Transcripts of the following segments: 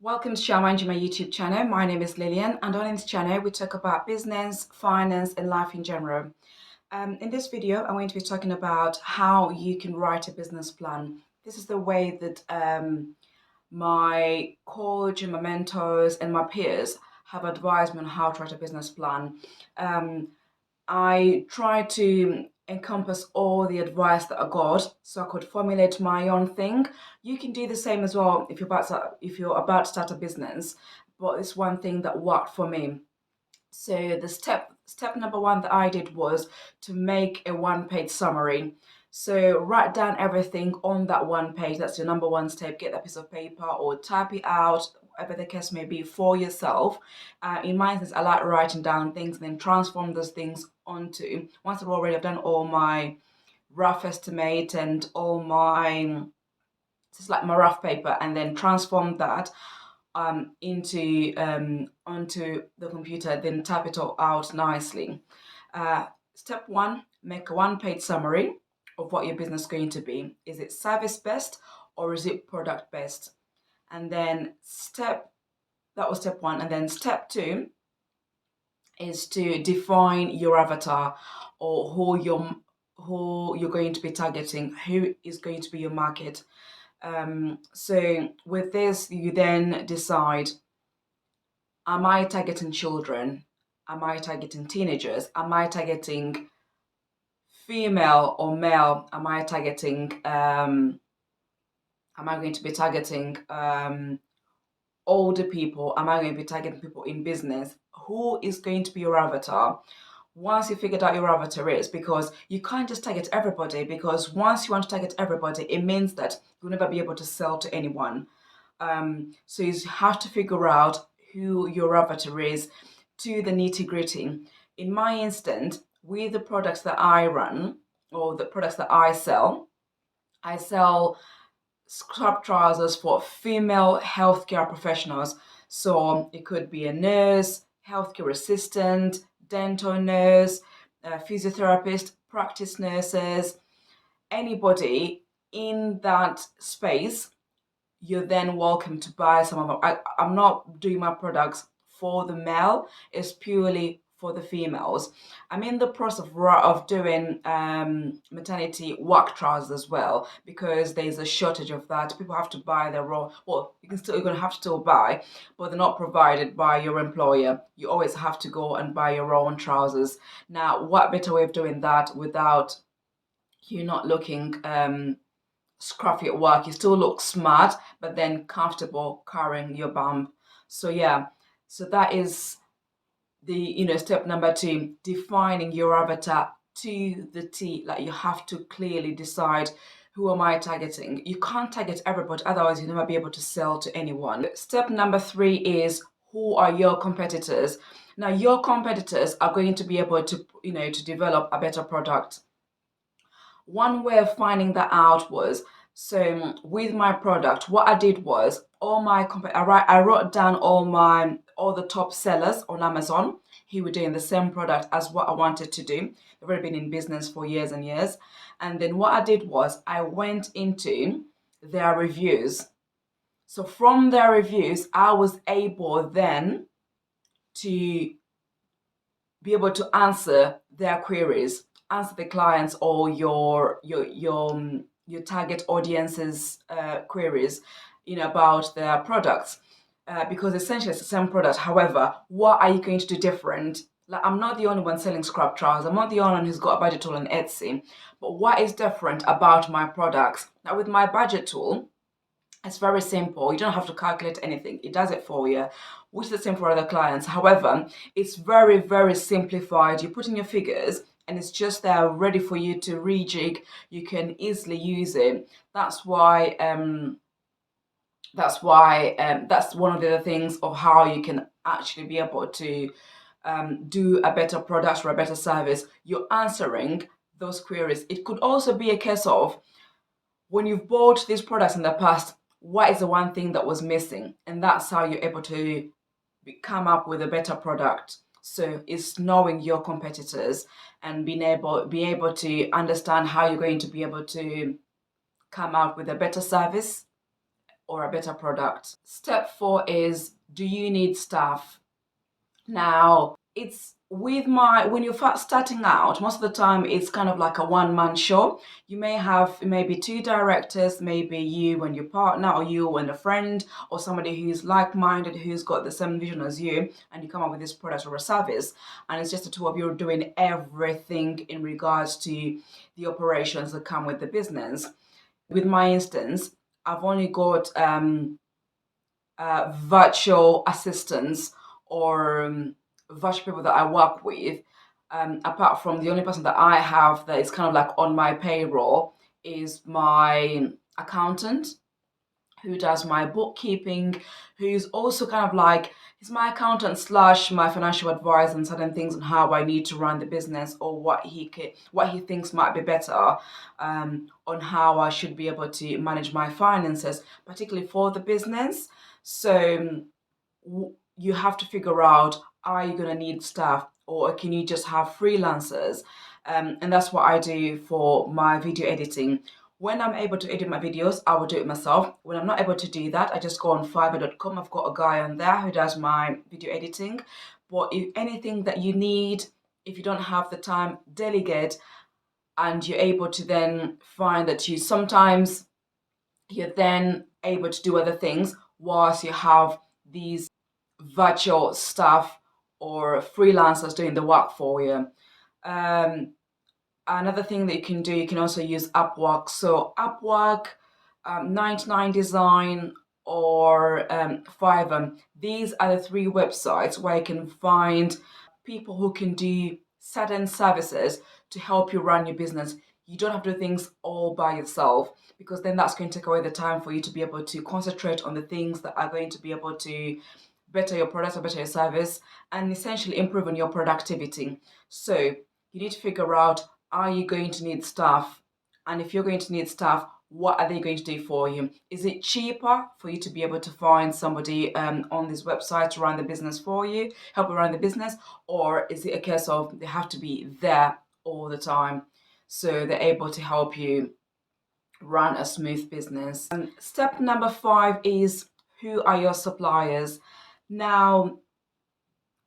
Welcome to Shamanji, my YouTube channel. My name is Lillian, and on this channel, we talk about business, finance, and life in general. In this video, I'm going to be talking about how you can write a business plan. This is the way that my coach and my mentors and my peers have advised me on how to write a business plan. Um, I try to encompass all the advice that I got so I could formulate my own thing. You can do the same as well if you're about to start a business, but it's one thing that worked for me. So the step number one that I did was to make a one-page summary. So write down everything on that one page. That's your number one step. Get that piece of paper or type it out, whatever the case may be, for yourself. In my instance, I like writing down things and then transform those things onto. Once I've done all my rough estimate and all my just like my rough paper, and then transform that into onto the computer, then type it all out nicely. Step one, make a one-page summary of what your business is going to be. Is it service-based or is it product-based? And then that was step one. And then step two is to define your avatar, or who you're going to be targeting, who is going to be your market. So with this, you then decide, am I targeting children? Am I targeting teenagers? Am I targeting female or male? Am I going to be targeting older people? Am I going to be targeting people in business? Who is going to be your avatar? Once you figured out your avatar is, because you can't just target everybody, because once you want to target everybody, it means that you'll never be able to sell to anyone. So you have to figure out who your avatar is to the nitty gritty. In my instance, with the products that I run or the products that I sell scrub trousers for female healthcare professionals. So it could be a nurse, healthcare assistant, dental nurse, physiotherapist, practice nurses, anybody in that space. You're then welcome to buy some of them. I'm not doing my products for the male, it's purely for the females. I'm in the process of doing maternity work trousers as well, because there's a shortage of that. People have to buy their own. Well, you're going to have to still buy, but they're not provided by your employer. You always have to go and buy your own trousers. Now, what better way of doing that without you not looking scruffy at work? You still look smart, but then comfortable carrying your bump. So yeah, so that is the step number two, defining your avatar to the T. Like, you have to clearly decide, who am I targeting? You can't target everybody, otherwise you'll never be able to sell to anyone. Step number three is, who are your competitors? Now, your competitors are going to be able to to develop a better product. One way of finding that out was, so with my product, what I did was, I wrote down all the top sellers on Amazon who were doing the same product as what I wanted to do. They've already been in business for years and years. And then what I did was, I went into their reviews. So from their reviews, I was able then to be able to answer their queries, answer the clients or your target audience's queries, about their products, because essentially it's the same product. However, what are you going to do different? Like, I'm not the only one selling scrub trousers. I'm not the only one who's got a budget tool on Etsy. But what is different about my products? Now, with my budget tool, it's very simple. You don't have to calculate anything. It does it for you, which is the same for other clients. However, it's very, very simplified. You put in your figures and it's just there ready for you to rejig. You can easily use it. That's one of the things of how you can actually be able to do a better product or a better service. You're answering those queries. It could also be a case of, when you've bought these products in the past, what is the one thing that was missing? And that's how you're able to come up with a better product. So it's knowing your competitors and being able to understand how you're going to be able to come out with a better service or a better product. Step 4 is, do you need staff? Now, it's with my when you're first starting out, most of the time it's kind of like a one-man show. You may have maybe two directors, maybe you and your partner, or you and a friend, or somebody who's like-minded, who's got the same vision as you, and you come up with this product or a service, and it's just the two of you doing everything in regards to the operations that come with the business. With my instance, I've only got virtual assistants or virtual people that I work with. Apart from the only person that I have that is kind of like on my payroll is my accountant, who does my bookkeeping, who's also kind of like he's my accountant slash my financial advisor on certain things on how I need to run the business, or what he thinks might be better on how I should be able to manage my finances, particularly for the business. So you have to figure out, are you going to need staff, or can you just have freelancers? And that's what I do for my video editing. When I'm able to edit my videos, I will do it myself. When I'm not able to do that, I just go on fiverr.com. I've got a guy on there who does my video editing. But if anything that you need, if you don't have the time, delegate, and you're able to then find that you're then able to do other things whilst you have these virtual staff or freelancers doing the work for you. Um, Another thing that you can do, you can also use Upwork. So Upwork, 99 Design, or Fiverr. These are the three websites where you can find people who can do certain services to help you run your business. You don't have to do things all by yourself, because then that's going to take away the time for you to be able to concentrate on the things that are going to be able to better your product or better your service, and essentially improve on your productivity. So you need to figure out, are you going to need staff? And if you're going to need staff, what are they going to do for you? Is it cheaper for you to be able to find somebody on this website to run the business for you, help you run the business? Or is it a case of they have to be there all the time, so they're able to help you run a smooth business? And step number 5 is, who are your suppliers? Now,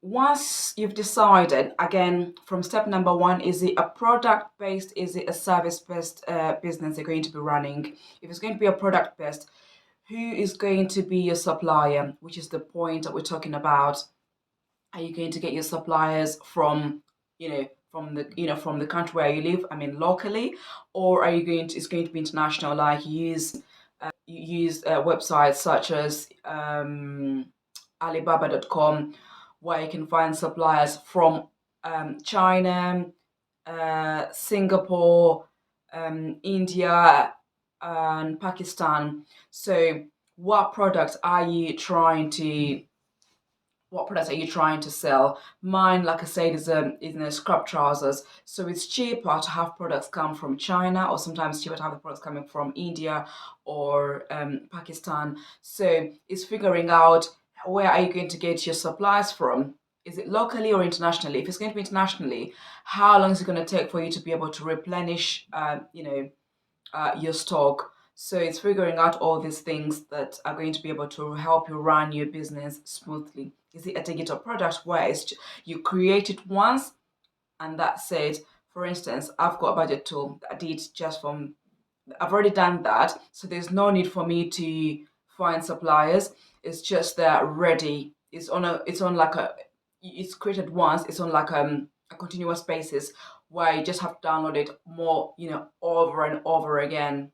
once you've decided, again, from step number 1, is it a product based, is it a service based business you're going to be running? If it's going to be a product based, who is going to be your supplier, which is the point that we're talking about? Are you going to get your suppliers from, from the country where you live, I mean locally, or are you going to, it's going to be international, like you use websites such as alibaba.com, where you can find suppliers from China, Singapore, India, and Pakistan. So, what products are you trying to sell? Mine, like I said, is scrub trousers. So it's cheaper to have products come from China, or sometimes cheaper to have the products coming from India or Pakistan. So it's figuring out, where are you going to get your supplies from? Is it locally or internationally? If it's going to be internationally, how long is it going to take for you to be able to replenish, your stock? So it's figuring out all these things that are going to be able to help you run your business smoothly. Is it a digital product where you create it once and that's it? For instance, I've got a budget tool that I did just from, I've already done that. So there's no need for me to find suppliers. It's just there ready. It's created once. It's on like a continuous basis, where you just have to download it more, over and over again.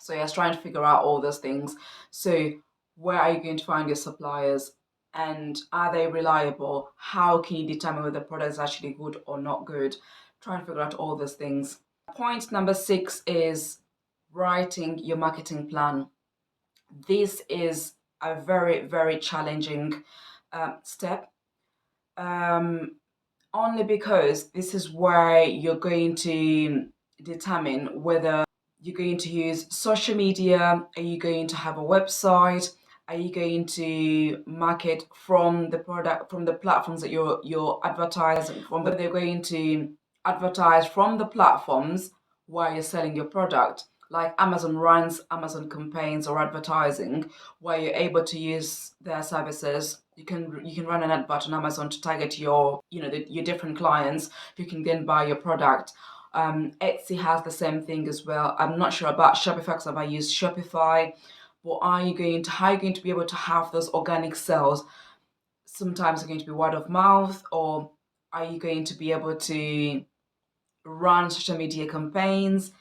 So yes, trying to figure out all those things. So where are you going to find your suppliers? And are they reliable? How can you determine whether the product is actually good or not good? Trying to figure out all those things. Point number 6 is writing your marketing plan. This is a very, very challenging step. Only because this is where you're going to determine whether you're going to use social media, are you going to have a website, are you going to market from the product, from the platforms that you're advertising from, whether they're going to advertise from the platforms where you're selling your product. like Amazon runs Amazon campaigns or advertising where you're able to use their services. You can run an advert on Amazon to target your your different clients who can then buy your product. Etsy has the same thing as well. I'm not sure about Shopify because I use Shopify, but how are you going to be able to have those organic sales? Sometimes it's going to be word of mouth, or are you going to be able to run social media campaigns,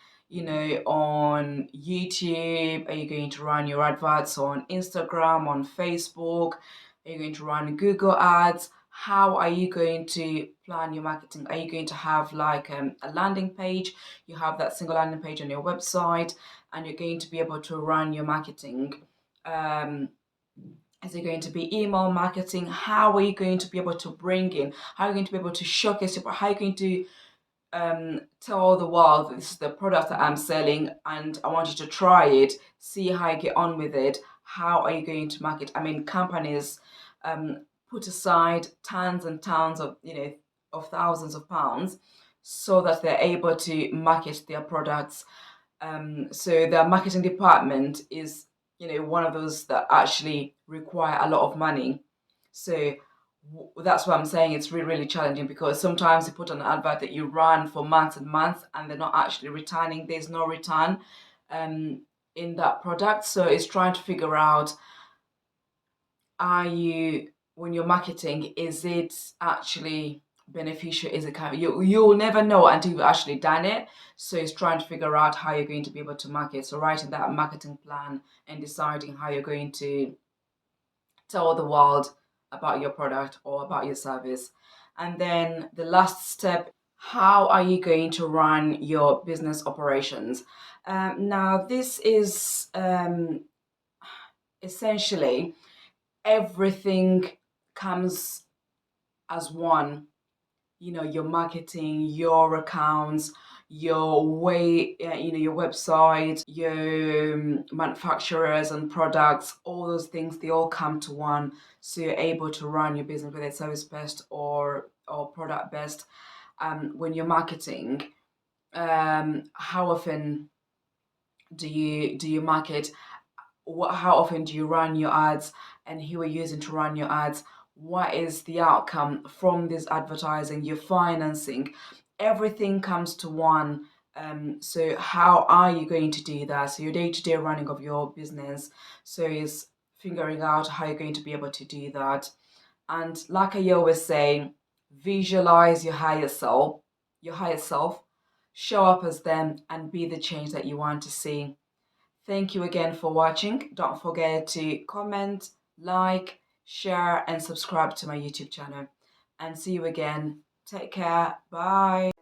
on YouTube? Are you going to run your adverts on Instagram, on Facebook? Are you going to run Google ads? How are you going to plan your marketing? Are you going to have like a landing page? You have that single landing page on your website, and you're going to be able to run your marketing. Um, is it going to be email marketing? How are you going to be able to bring in? How are you going to be able to showcase your? How are you going to tell the world that this is the product that I'm selling and I want you to try it, see how you get on with it? How are you going to market? I mean, companies put aside tons and tons of, of thousands of pounds so that they're able to market their products. So their marketing department is, one of those that actually require a lot of money. So that's what I'm saying. It's really, really challenging because sometimes you put on an advert that you run for months and months and they're not actually returning. There's no return in that product. So it's trying to figure out, when you're marketing, is it actually beneficial? Is it you'll never know until you've actually done it. So it's trying to figure out how you're going to be able to market. So writing that marketing plan and deciding how you're going to tell the world about your product or about your service. And then the last step, how are you going to run your business operations? Now, this is essentially everything comes as one. Your marketing, your accounts, your way, your website, your manufacturers and products, all those things, they all come to one. So you're able to run your business, whether it's service based or product based. When you're marketing, how often do you market? How often do you run your ads, and who are you using to run your ads? What is the outcome from this advertising, your financing? Everything comes to one. So how are you going to do that? So your day-to-day running of your business. So is figuring out how you're going to be able to do that. And like I always say, visualize your higher self, show up as them, and be the change that you want to see. Thank you again for watching. Don't forget to comment, like, share, and subscribe to my YouTube channel. And see you again. Take care. Bye.